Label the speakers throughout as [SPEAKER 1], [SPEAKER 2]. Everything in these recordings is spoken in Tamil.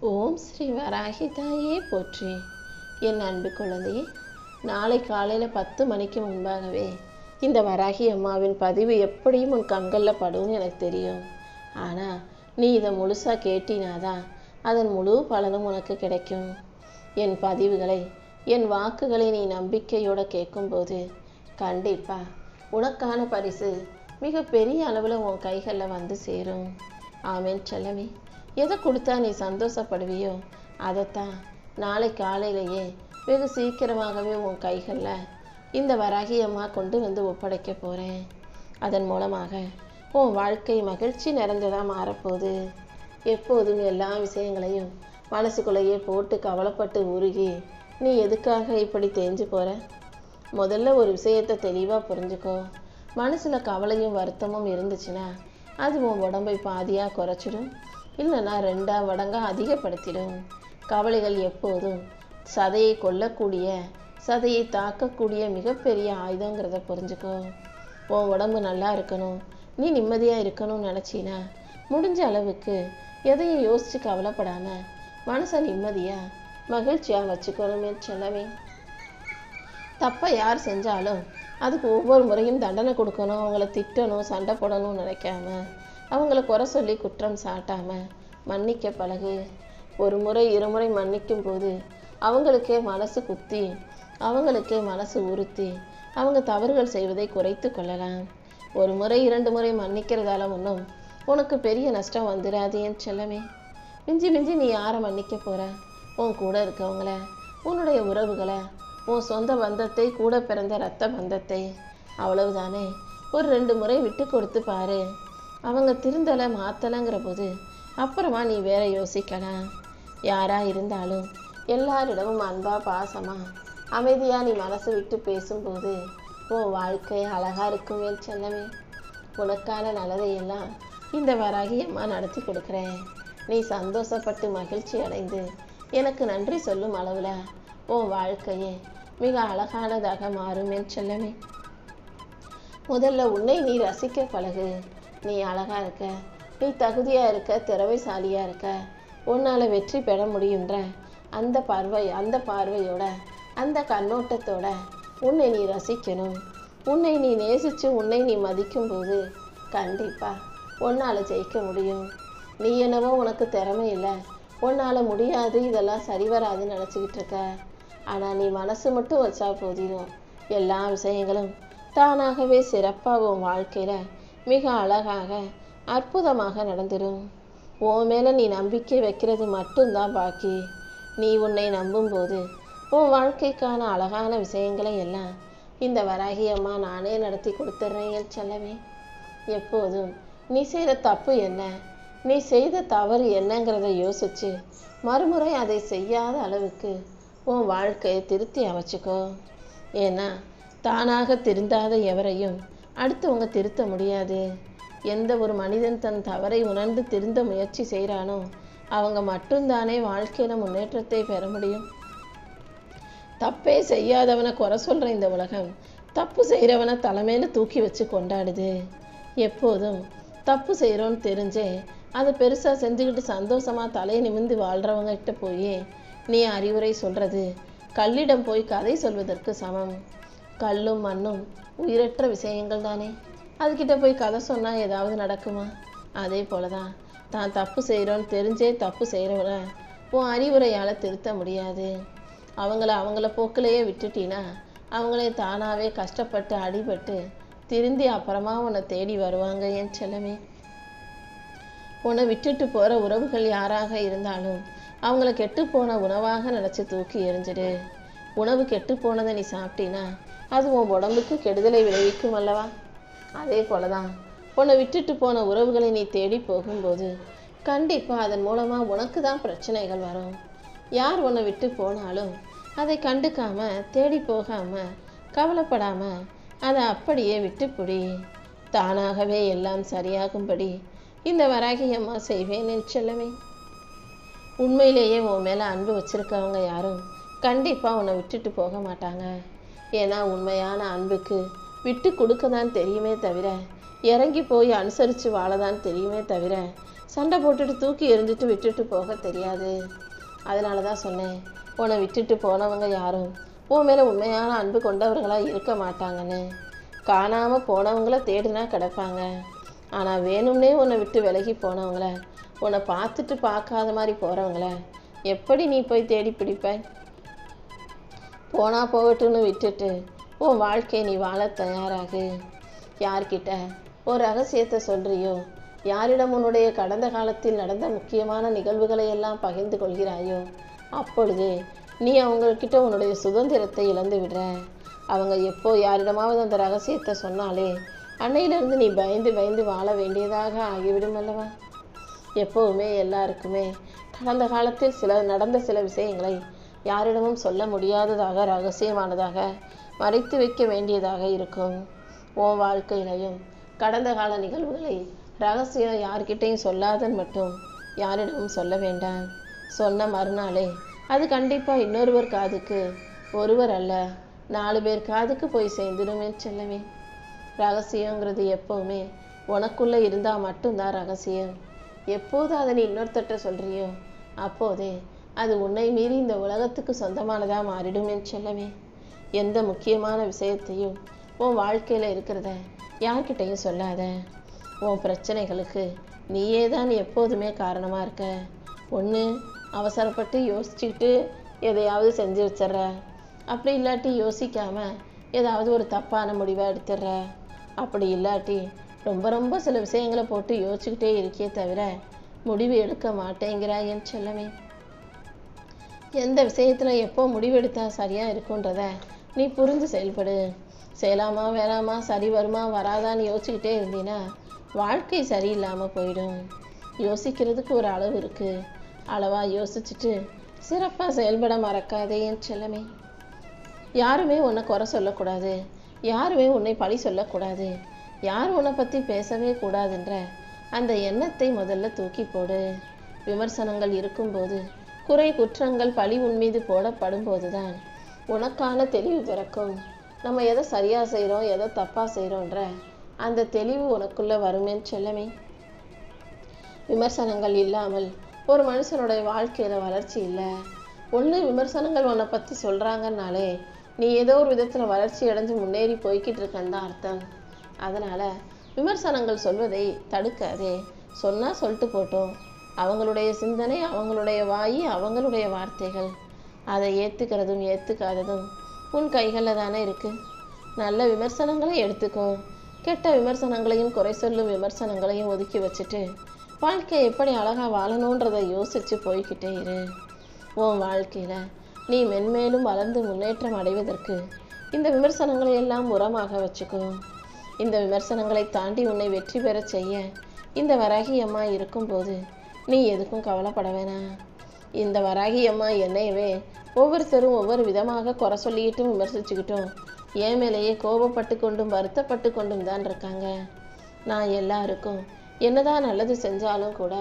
[SPEAKER 1] ஓம் ஸ்ரீ வராகி தாயே போற்றி. என் அன்பு குழந்தையே, நாளை காலையில் 10 மணிக்கு முன்பாகவே இந்த வராகி அம்மாவின் பதிவு எப்படியும் உன் கண்களில் படும்னு எனக்கு தெரியும். ஆனால் நீ இதை முழுசாக கேட்டினாதான் அதன் முழு பலனும் உனக்கு கிடைக்கும். என் பதிவுகளை, என் வாக்குகளை நீ நம்பிக்கையோடு கேட்கும்போது கண்டிப்பாக உனக்கான பரிசு மிக பெரிய அளவில் உன் கைகளில் வந்து சேரும். ஆமேன் செல்லமே. எதை கொடுத்தா நீ சந்தோஷப்படுவியோ அதைத்தான் நாளை காலையிலேயே வெகு சீக்கிரமாகவே உன் கைகளில் இந்த வராகி அம்மா கொண்டு வந்து ஒப்படைக்க போகிறேன். அதன் மூலமாக உன் வாழ்க்கை மகிழ்ச்சி நிறைந்ததாக மாறப்போகுது. எப்போதும் எல்லா விஷயங்களையும் மனசுக்குள்ளேயே போட்டு கவலைப்பட்டு உருகி நீ எதுக்காக இப்படி தேஞ்சு போகிற? முதல்ல ஒரு விஷயத்தை தெளிவாக புரிஞ்சுக்கோ. மனசில் கவலையும் வருத்தமும் இருந்துச்சுன்னா அது உன் உடம்பை பாதியாக குறைச்சிடும், இல்லைன்னா 2 மடங்காக அதிகப்படுத்திடும். கவலைகள் எப்போதும் சதையை கொல்லக்கூடிய, சதையை தாக்கக்கூடிய மிகப்பெரிய ஆயுதங்கிறத புரிஞ்சுக்கோ. உன் உடம்பு நல்லா இருக்கணும், நீ நிம்மதியாக இருக்கணும்னு நினச்சினா முடிஞ்ச அளவுக்கு எதையும் யோசித்து கவலைப்படாமல் மனசை நிம்மதியாக மகிழ்ச்சியாக வச்சுக்கணுமே செல்லவே. தப்பை யார் செஞ்சாலும் அதுக்கு ஒவ்வொரு முறையும் தண்டனை கொடுக்கணும், அவங்கள திட்டணும், சண்டை போடணும்னு நினைக்காம அவங்கள குறை சொல்லி குற்றம் சாட்டாமல் மன்னிக்க பழகு. ஒரு முறை 2 முறை மன்னிக்கும் போது அவங்களுக்கே மனசு குத்தி, அவங்களுக்கே மனசு உறுத்தி அவங்க தவறுகள் செய்வதை குறைத்து கொள்ளலாம். 1 முறை 2 முறை மன்னிக்கிறதால ஒன்றும் உனக்கு பெரிய நஷ்டம் வந்துடாது என் செல்லமே. மிஞ்சி மிஞ்சி நீ யாரை மன்னிக்க போகிற? உன் கூட இருக்கவங்கள, உன்னுடைய உறவுகளை, உன் சொந்த பந்தத்தை, கூட பிறந்த இரத்த பந்தத்தை. அவ்வளவுதானே. ஒரு 2 முறை விட்டு கொடுத்து பாரு. அவங்க திருந்தலை மாற்றலைங்கிற போது அப்புறமா நீ வேற யோசிக்கலாம். யாரா இருந்தாலும் எல்லாரிடமும் அன்பா பாசமா அமைதியாக நீ மனசு விட்டு பேசும்போது உன் வாழ்க்கை அழகாக இருக்கும் என் செல்லமே. உனக்கான நல்லதையெல்லாம் இந்த வராகி அம்மா நடத்தி கொடுக்குறேன். நீ சந்தோஷப்பட்டு மகிழ்ச்சி அடைந்து எனக்கு நன்றி சொல்லும் அளவில் உன் வாழ்க்கையே மிக அழகானதாக மாறும் என் செல்லமே. முதல்ல உன்னை நீ ரசிக்க பழகு. நீ அழகாக இருக்க, நீ தகுதியாக இருக்க, திறமைசாலியாக இருக்க, உன்னால் வெற்றி பெற முடியுன்ற அந்த பார்வையோட, அந்த கண்ணோட்டத்தோட உன்னை நீ ரசிக்கணும். உன்னை நீ நேசித்து உன்னை நீ மதிக்கும்போது கண்டிப்பாக உன்னால் ஜெயிக்க முடியும். நீ என்னவோ உனக்கு திறமை இல்லை, உன்னால் முடியாது, இதெல்லாம் சரி வராதுன்னு நினச்சிக்கிட்டு இருக்க. ஆனால் நீ மனசு மட்டும் வச்சா போதிடும், எல்லா விஷயங்களும் தானாகவே சிறப்பாக உன் வாழ்க்கையில் மிக அழகாக அற்புதமாக நடந்துடும். உன் மேலே நீ நம்பிக்கை வைக்கிறது மட்டும்தான் பாக்கி. நீ உன்னை நம்பும்போது உன் வாழ்க்கைக்கான அழகான விஷயங்களை எல்லாம் இந்த வராகி அம்மா நானே நடத்தி கொடுத்துட்றேன் என் செல்லவே. எப்போதும் நீ செய்த தப்பு என்ன, நீ செய்த தவறு என்னங்கிறத யோசிச்சு மறுமுறை அதை செய்யாத அளவுக்கு உன் வாழ்க்கையை திருத்தி அமைச்சுக்கோ. ஏன்னா தானாக திருந்தாத எவரையும் அடுத்தவங்க திருத்த முடியாது. எந்த ஒரு மனிதன் தன் தவறை உணர்ந்து திருந்த முயற்சி செய்கிறானோ அவங்க மட்டும்தானே வாழ்க்கையில் முன்னேற்றத்தை பெற முடியும். தப்பே செய்யாதவனை குறை சொல்கிற இந்த உலகம் தப்பு செய்கிறவனை தலைமையில் தூக்கி வச்சு கொண்டாடுது. எப்போதும் தப்பு செய்கிறோன்னு தெரிஞ்சே அதை பெருசாக செஞ்சுக்கிட்டு சந்தோஷமாக தலையை நிமிர்ந்து வாழ்கிறவங்ககிட்ட போய் நீ அறிவுரை சொல்கிறது கல்லிடம் போய் கதை சொல்வதற்கு சமம். கல்லும் மண்ணும் உயிரற்ற விஷயங்கள் தானே, அதுக்கிட்ட போய் கதை சொன்னால் ஏதாவது நடக்குமா? அதே போல தான் தான் தப்பு செய்கிறோன்னு தெரிஞ்சே தப்பு செய்கிறவன உன் அறிவுரையால் திருத்த முடியாது. அவங்கள போக்கிலேயே விட்டுட்டினா அவங்களே தானாகவே கஷ்டப்பட்டு அடிபட்டு திருந்தி அப்புறமா உன்னை தேடி வருவாங்க என் செல்லமே. உன்னை விட்டுட்டு போகிற உறவுகள் யாராக இருந்தாலும் அவங்கள கெட்டுப்போன உணவாக நினச்சி தூக்கி எறிஞ்சிடு. உணவு கெட்டு போனதை நீ சாப்பிட்டீன்னா அது உன் உடம்புக்கு கெடுதலை விளைவிக்கும் அல்லவா? அதே போல தான் உன்னை விட்டுட்டு போன உறவுகளை நீ தேடி போகும்போது கண்டிப்பாக அதன் மூலமாக உனக்கு தான் பிரச்சனைகள் வரும். யார் உன்னை விட்டு போனாலும் அதை கண்டுக்காமல், தேடி போகாமல், கவலைப்படாமல் அதை அப்படியே விட்டுப்பிடி. தானாகவே எல்லாம் சரியாகும்படி இந்த வராகி அம்மா செய்வேன் என் செல்லமே. உண்மையிலேயே உன் மேலே அன்பு வச்சுருக்கவங்க யாரும் கண்டிப்பாக உன்னை விட்டுட்டு போக மாட்டாங்க. ஏன்னா உண்மையான அன்புக்கு விட்டு கொடுக்க தான் தெரியுமே தவிர, இறங்கி போய் அனுசரித்து வாழ தான் தெரியுமே தவிர, சண்டை போட்டுட்டு தூக்கி எறிஞ்சிட்டு விட்டுட்டு போக தெரியாது. அதனால தான் சொன்னேன், உன்னை விட்டுட்டு போனவங்க யாரும் உன் மேலே உண்மையான அன்பு கொண்டவர்களாக இருக்க மாட்டாங்கன்னு. காணாமல் போனவங்கள தேடினா கிடப்பாங்க. ஆனால் வேணும்னே உன்னை விட்டு விலகி போனவங்கள, உன்னை பார்த்துட்டு பார்க்காத மாதிரி போகிறவங்கள எப்படி நீ போய் தேடி பிடிப்பாய்? போனா போகட்டும்னு விட்டுட்டு உன் வாழ்க்கையை நீ வாழ தயாராகு. யார்கிட்ட ஒரு ரகசியத்தை சொல்கிறியோ, யாரிடம் உன்னுடைய கடந்த காலத்தில் நடந்த முக்கியமான நிகழ்வுகளை எல்லாம் பகிர்ந்து கொள்கிறாயோ, அப்பொழுது நீ அவங்கக்கிட்ட உன்னுடைய சுதந்திரத்தை இழந்து விடுற. அவங்க எப்போ யாரிடமாவது அந்த ரகசியத்தை சொன்னாலே அன்னையிலிருந்து நீ பயந்து பயந்து வாழ வேண்டியதாக ஆகிவிடும் அல்லவா? எப்போவுமே எல்லாருக்குமே கடந்த காலத்தில் நடந்த சில விஷயங்களை யாரிடமும் சொல்ல முடியாததாக, ரகசியமானதாக மறைத்து வைக்க வேண்டியதாக இருக்கும். உன் வாழ்க்கையிலையும் கடந்த கால நிகழ்வுகளை ரகசியம் யார்கிட்டையும் சொல்லாதன்னு மட்டும் யாரிடமும் சொல்ல வேண்டாம். சொன்ன மறுநாளே அது கண்டிப்பாக இன்னொருவர் காதுக்கு, ஒருவர் அல்ல 4 பேர் காதுக்கு போய் சேர்ந்துடுமே செல்லவே. ரகசியங்கிறது எப்போவுமே உனக்குள்ளே இருந்தால் மட்டும்தான் ரகசியம். எப்போது அதை நீ இன்னொருத்தட்ட சொல்கிறியோ அப்போதே அது உன்னை மீறி இந்த உலகத்துக்கு சொந்தமானதாக மாறிடும் என்று சொல்லவே. எந்த முக்கியமான விஷயத்தையும் உன் வாழ்க்கையில் இருக்கிறத யார்கிட்டையும் சொல்லாத. உன் பிரச்சனைகளுக்கு நீயே தான் எப்போதுமே காரணமாக இருக்க. ஒன்று அவசரப்பட்டு யோசிச்சுக்கிட்டு எதையாவது செஞ்சு வச்சிட்ற, அப்படி இல்லாட்டி யோசிக்காமல் ஏதாவது ஒரு தப்பான முடிவை எடுத்துடுற, அப்படி இல்லாட்டி ரொம்ப ரொம்ப சில விஷயங்களை போட்டு யோசிச்சுக்கிட்டே இருக்கே தவிர முடிவு எடுக்க மாட்டேங்கிறாய் என் செல்லமே. எந்த விஷயத்தில் எப்போ முடிவெடுத்தா சரியாக இருக்குன்றத நீ புரிஞ்சு செயல்படு. செய்யலாமா வேணாமா, சரி வருமா வராதான்னு யோசிச்சுக்கிட்டே இருந்தீன்னா வாழ்க்கை சரியில்லாமல் போயிடும். யோசிக்கிறதுக்கு ஒரு அளவு இருக்குது. அளவாக யோசிச்சுட்டு சிறப்பாக செயல்பட மறக்காதே என் செல்லமே. யாருமே உன்னை குறை சொல்லக்கூடாது, யாருமே உன்னை பழி சொல்லக்கூடாது, யார் உன்னை பற்றி பேசவே கூடாதுன்ற அந்த எண்ணத்தை முதல்ல தூக்கி போடு. விமர்சனங்கள் இருக்கும்போது, குறை குற்றங்கள் பழி உன் மீது போடப்படும் போது தான் உனக்கான தெளிவு பிறக்கும். நம்ம எதை சரியாக செய்கிறோம், எதை தப்பாக செய்கிறோன்ற அந்த தெளிவு உனக்குள்ளே வருமேன்னு செல்லமே. விமர்சனங்கள் இல்லாமல் ஒரு மனுஷனுடைய வாழ்க்கையில் வளர்ச்சி இல்லை. ஒன்று விமர்சனங்கள் உன்னை பற்றி சொல்கிறாங்கன்னாலே நீ ஏதோ ஒரு விதத்தில் வளர்ச்சி அடைஞ்சு முன்னேறி போய்கிட்டு இருக்கன்னு தான் அர்த்தம். அதனால் விமர்சனங்கள் சொல்வதை தடுக்காதே. சொன்னால் சொல்லிட்டு போட்டோம். அவங்களுடைய சிந்தனை, அவங்களுடைய வாய், அவங்களுடைய வார்த்தைகள். அதை ஏற்றுக்கிறதும் ஏற்றுக்காததும் உன் கைகளில் தானே இருக்குது. நல்ல விமர்சனங்களை எடுத்துக்கோ. கெட்ட விமர்சனங்களையும் குறை சொல்லும் விமர்சனங்களையும் ஒதுக்கி வச்சுட்டு வாழ்க்கை எப்படி அழகாக வாழணுன்றதை யோசித்து போய்கிட்டே இரு. உன் வாழ்க்கையில் நீ மென்மேலும் வளர்ந்து முன்னேற்றம் அடைவதற்கு இந்த விமர்சனங்களை எல்லாம் உரமாக வச்சுக்கோ. இந்த விமர்சனங்களை தாண்டி உன்னை வெற்றி பெற செய்ய இந்த வராகி அம்மா இருக்கும்போது நீ எதுக்கும் கவலைப்பட வேணாம். இந்த வராகி அம்மா என்னையவே ஒவ்வொருத்தரும் ஒவ்வொரு விதமாக குறை சொல்லிக்கிட்டும் விமர்சிச்சுக்கிட்டும் என் மேலேயே கோபப்பட்டு கொண்டும் வருத்தப்பட்டு கொண்டும் தான் இருக்காங்க. நான் எல்லாருக்கும் என்னதான் நல்லது செஞ்சாலும் கூட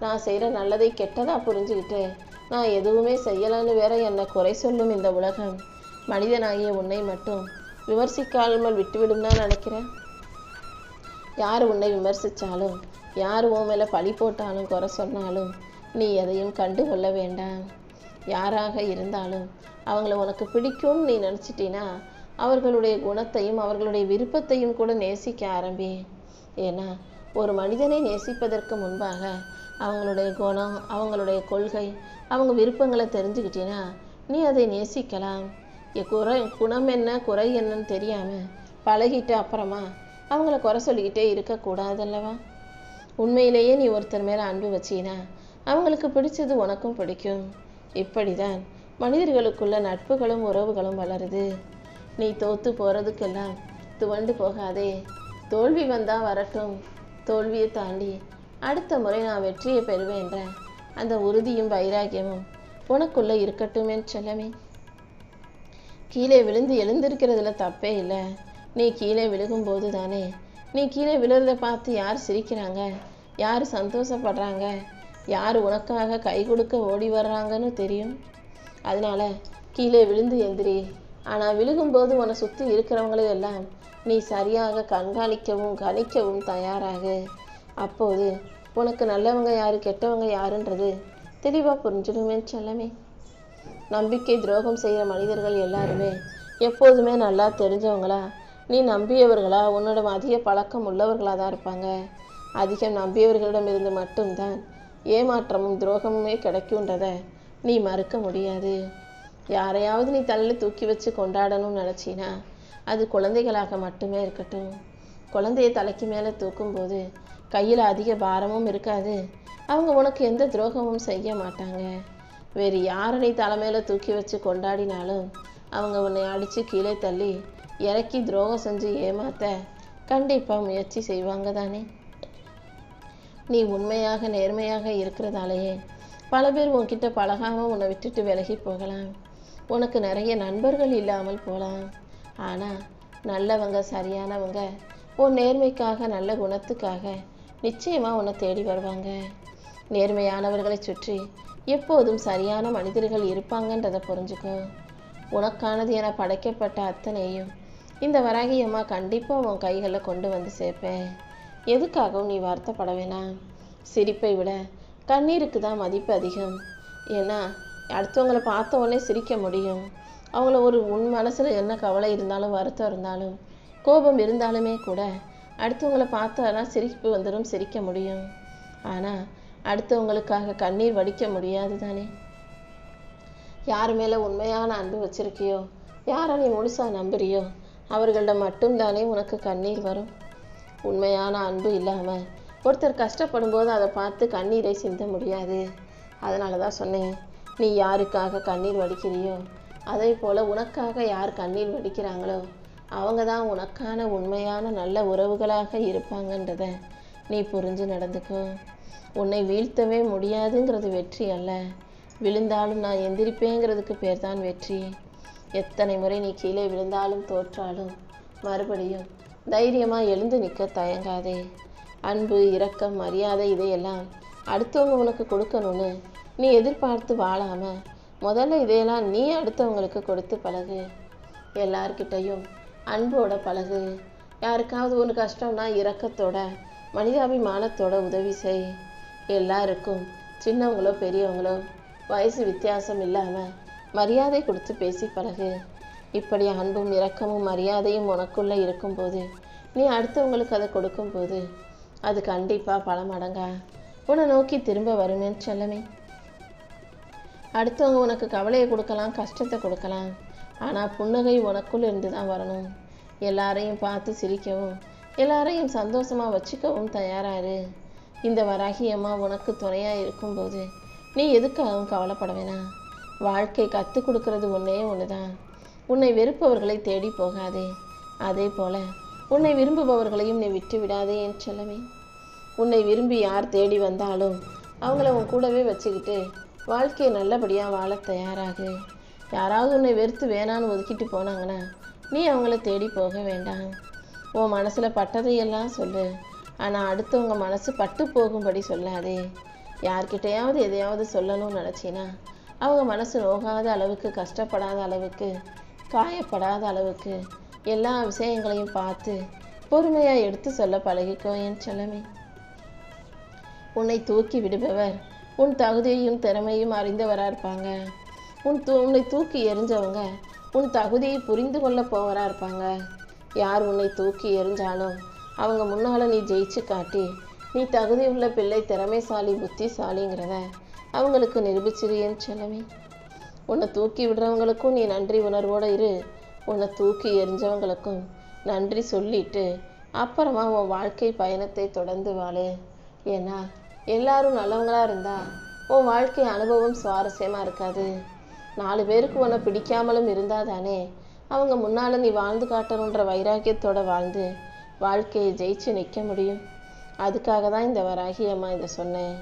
[SPEAKER 1] நான் செய்கிற நல்லதை கெட்டதாக புரிஞ்சுக்கிட்டு நான் எதுவுமே செய்யலான்னு வேற என்னை குறை சொல்லும் இந்த உலகம் மனிதனாகிய உன்னை மட்டும் விமர்சிக்காமல் விட்டுவிடும் தான் நினைக்கிறேன். யார் உன்னை விமர்சித்தாலும், யார் உன் மேலே பழி போட்டாலும், குறை சொன்னாலும் நீ எதையும் கண்டு கொள்ள வேண்டாம். யாராக இருந்தாலும் அவங்கள உனக்கு பிடிக்கும்னு நீ நினச்சிட்டினா அவர்களுடைய குணத்தையும் அவர்களுடைய விருப்பத்தையும் கூட நேசிக்க ஆரம்பி. ஏன்னா ஒரு மனிதனை நேசிப்பதற்கு முன்பாக அவங்களுடைய குணம், அவங்களுடைய கொள்கை, அவங்க விருப்பங்களை தெரிஞ்சுக்கிட்டினா நீ அதை நேசிக்கலாம். குணம் என்ன குறை என்னன்னு தெரியாமல் பழகிட்டு அப்புறமா அவங்கள குறை சொல்லிக்கிட்டே இருக்கக்கூடாதல்லவா? உண்மையிலேயே நீ ஒருத்தர் மேலே அன்பு வச்சினா அவங்களுக்கு பிடிச்சது உனக்கும் பிடிக்கும். இப்படி தான் மனிதர்களுக்குள்ள நட்புகளும் உறவுகளும் வளருது. நீ தோற்று போகிறதுக்கெல்லாம் துவண்டு போகாதே. தோல்வி வந்தால் வரட்டும். தோல்வியை தாண்டி அடுத்த முறை நான் வெற்றியை பெறுவேன்ற அந்த உறுதியும் வைராக்கியமும் உனக்குள்ளே இருக்கட்டுமே செல்லமே. கீழே விழுந்து எழுந்திருக்கிறதுல தப்பே இல்லை. நீ கீழே விழுகும்போது தானே நீ கீழே விழுறதை பார்த்து யார் சிரிக்கிறாங்க, யார் சந்தோஷப்படுறாங்க, யார் உனக்காக கை கொடுக்க ஓடி வர்றாங்கன்னு தெரியும். அதனால் கீழே விழுந்து எந்திரி. ஆனால் விழுகும்போது உன்னை சுற்றி இருக்கிறவங்களையெல்லாம் நீ சரியாக கண்காணிக்கவும் கணிக்கவும் தயாராகு. அப்போது உனக்கு நல்லவங்க யாரு கெட்டவங்க யாருன்றது தெளிவாக புரிஞ்சிடுமே செல்லமே. நம்பிக்கை துரோகம் செய்கிற மனிதர்கள் எல்லாருமே எப்போதுமே நல்லா தெரிஞ்சவங்களா, நீ நம்பியவர்களா, உன்னோட அதிக பழக்கம் உள்ளவர்களாக தான் இருப்பாங்க. அதிகம் நம்பியவர்களிடமிருந்து மட்டும்தான் ஏமாற்றமும் துரோகமுமே கிடைக்குன்றத நீ மறுக்க முடியாது. யாரையாவது நீ தலையில் தூக்கி வச்சு கொண்டாடணும்னு நினச்சினா அது குழந்தைகளாக மட்டுமே இருக்கட்டும். குழந்தைய தலைக்கு மேலே தூக்கும்போது கையில் அதிக பாரமும் இருக்காது. அவங்க உனக்கு எந்த துரோகமும் செய்ய மாட்டாங்க. வேறு யாரை நீ தலைமையில தூக்கி வச்சு கொண்டாடினாலும் அவங்க உன்னை அடித்து கீழே தள்ளி இறக்கி துரோகம் செஞ்சு ஏமாத்த கண்டிப்பாக முயற்சி செய்வாங்க தானே. நீ உண்மையாக நேர்மையாக இருக்கிறதாலேயே பல பேர் உன்கிட்ட பழகாமல் உன்னை விட்டுட்டு விலகி போகலாம். உனக்கு நிறைய நண்பர்கள் இல்லாமல் போகலாம். ஆனால் நல்லவங்க சரியானவங்க உன் நேர்மைக்காக நல்ல குணத்துக்காக நிச்சயமாக உன்னை தேடி வருவாங்க. நேர்மையானவர்களை சுற்றி எப்போதும் சரியான மனிதர்கள் இருப்பாங்கன்றதை புரிஞ்சுக்கோ. உனக்கானது என படைக்கப்பட்ட அத்தனையும் இந்த வராகி அம்மா கண்டிப்பாக உன் கைகளில் கொண்டு வந்து சேர்ப்பேன். எதுக்காகவும் நீ வருத்தப்பட வேணாம். சிரிப்பை விட கண்ணீருக்கு தான் மதிப்பு அதிகம். ஏன்னா அடுத்தவங்களை பார்த்த உடனே சிரிக்க முடியும். அவங்கள ஒரு உன் மனசில் என்ன கவலை இருந்தாலும் வருத்தம் இருந்தாலும் கோபம் இருந்தாலுமே கூட அடுத்தவங்களை பார்த்தா சிரிப்பு வந்துடும், சிரிக்க முடியும். ஆனால் அடுத்தவங்களுக்காக கண்ணீர் வடிக்க முடியாது தானே. யார் மேலே உண்மையான அன்பு வச்சிருக்கியோ, யாரை நீ முழுசாக நம்புறியோ அவர்களிடம் மட்டும்தானே உனக்கு கண்ணீர் வரும். உண்மையான அன்பு இல்லாமல் ஒருத்தர் கஷ்டப்படும் போது அதை பார்த்து கண்ணீரை சிந்த முடியாது. அதனால தான் சொன்னேன், நீ யாருக்காக கண்ணீர் வடிக்கிறியோ அதே போல் உனக்காக யார் கண்ணீர் வடிக்கிறாங்களோ அவங்க தான் உனக்கான உண்மையான நல்ல உறவுகளாக இருப்பாங்கன்றத நீ புரிஞ்சு நடந்துக்கோ. உன்னை வீழ்த்தவே முடியாதுங்கிறது வெற்றி அல்ல, விழுந்தாலும் நான் எந்திரிப்பேங்கிறதுக்கு பேர் தான் வெற்றி. எத்தனை முறை நீ கீழே விழுந்தாலும் தோற்றாலும் மறுபடியும் தைரியமாக எழுந்து நிற்க தயங்காதே. அன்பு, இரக்கம், மரியாதை இதையெல்லாம் அடுத்தவங்க உனக்கு கொடுக்கணும்னு நீ எதிர்பார்த்து வாழாமல் முதல்ல இதையெல்லாம் நீ அடுத்தவங்களுக்கு கொடுத்து பழகு. எல்லார்கிட்டையும் அன்போட பழகு. யாருக்காவது ஒரு கஷ்டம்னா இரக்கத்தோட மனிதாபிமானத்தோட உதவி செய். எல்லாருக்கும் சின்னவங்களோ பெரியவங்களோ வயசு வித்தியாசம் இல்லாமல் மரியாதை கொடுத்து பேசி பழகு. இப்படி அன்பும் இரக்கமும் மரியாதையும் உனக்குள்ளே இருக்கும்போது நீ அடுத்தவங்களுக்கு அதை கொடுக்கும்போது அது கண்டிப்பாக பல மடங்கா உன்னை நோக்கி திரும்ப வருமேன்னு செல்லமே. அடுத்தவங்க உனக்கு கவலையை கொடுக்கலாம், கஷ்டத்தை கொடுக்கலாம். ஆனால் புன்னகை உனக்குள்ள இருந்து தான் வரணும். எல்லாரையும் பார்த்து சிரிக்கவும் எல்லாரையும் சந்தோஷமாக வச்சுக்கவும் தயாராரு. இந்த வராகி அம்மா உனக்கு துணையாக இருக்கும்போது நீ எதுக்காகவும் கவலைப்பட வேணாம். வாழ்க்கை கற்றுக் கொடுக்கறது ஒன்றே ஒன்று தான். உன்னை வெறுப்பவர்களை தேடி போகாதே. அதே போல் உன்னை விரும்புபவர்களையும் நீ விட்டு விடாதே என் செல்லமே. உன்னை விரும்பி யார் தேடி வந்தாலும் அவங்கள உன் கூடவே வச்சுக்கிட்டு வாழ்க்கையை நல்லபடியாக வாழ தயாராகு. யாராவது உன்னை வெறுத்து வேணான்னு ஒதுக்கிட்டு போனாங்கன்னா நீ அவங்கள தேடி போக வேண்டாம். உன் மனசில் பட்டதையெல்லாம் சொல்லு, ஆனால் அடுத்தவங்க மனசு பட்டு போகும்படி சொல்லாதே. யார்கிட்டையாவது எதையாவது சொல்லணும்னு நினச்சின்னா அவங்க மனசு நோகாத அளவுக்கு, கஷ்டப்படாத அளவுக்கு, காயப்படாத அளவுக்கு எல்லா விஷயங்களையும் பார்த்து பொறுமையாக எடுத்து சொல்ல பழகிக்கோ என் செல்லமே. உன்னை தூக்கி விடுபவர் உன் தகுதியையும் திறமையும் அறிந்தவராக இருப்பாங்க. உன்னை தூக்கி எறிஞ்சவங்க உன் தகுதியை புரிந்து கொள்ள போவராக இருப்பாங்க. யார் உன்னை தூக்கி எறிஞ்சாலும் அவங்க முன்னால் நீ ஜெயிச்சு காட்டி நீ தகுதி உள்ள பிள்ளை, திறமைசாலி, புத்திசாலிங்கிறத அவங்களுக்கு நிரூபிச்சிருன்னு செல்லவே. உன்னை தூக்கி விடுறவங்களுக்கும் நீ நன்றி உணர்வோடு இரு. உன்னை தூக்கி எறிஞ்சவங்களுக்கும் நன்றி சொல்லிட்டு அப்புறமா உன் வாழ்க்கை பயணத்தை தொடர்ந்து வாழு. ஏன்னா எல்லாரும் நல்லவங்களாக இருந்தால் உன் வாழ்க்கை அனுபவம் சுவாரஸ்யமாக இருக்காது. 4 பேருக்கு உன்னை பிடிக்காமலும் இருந்தால் தானே அவங்க முன்னால் நீ வாழ்ந்து காட்டணுன்ற வைராக்கியத்தோடு வாழ்ந்து வாழ்க்கையை ஜெயிச்சு நிற்க முடியும். அதுக்காக தான் இந்த வராகி அம்மா இதை சொன்னேன்.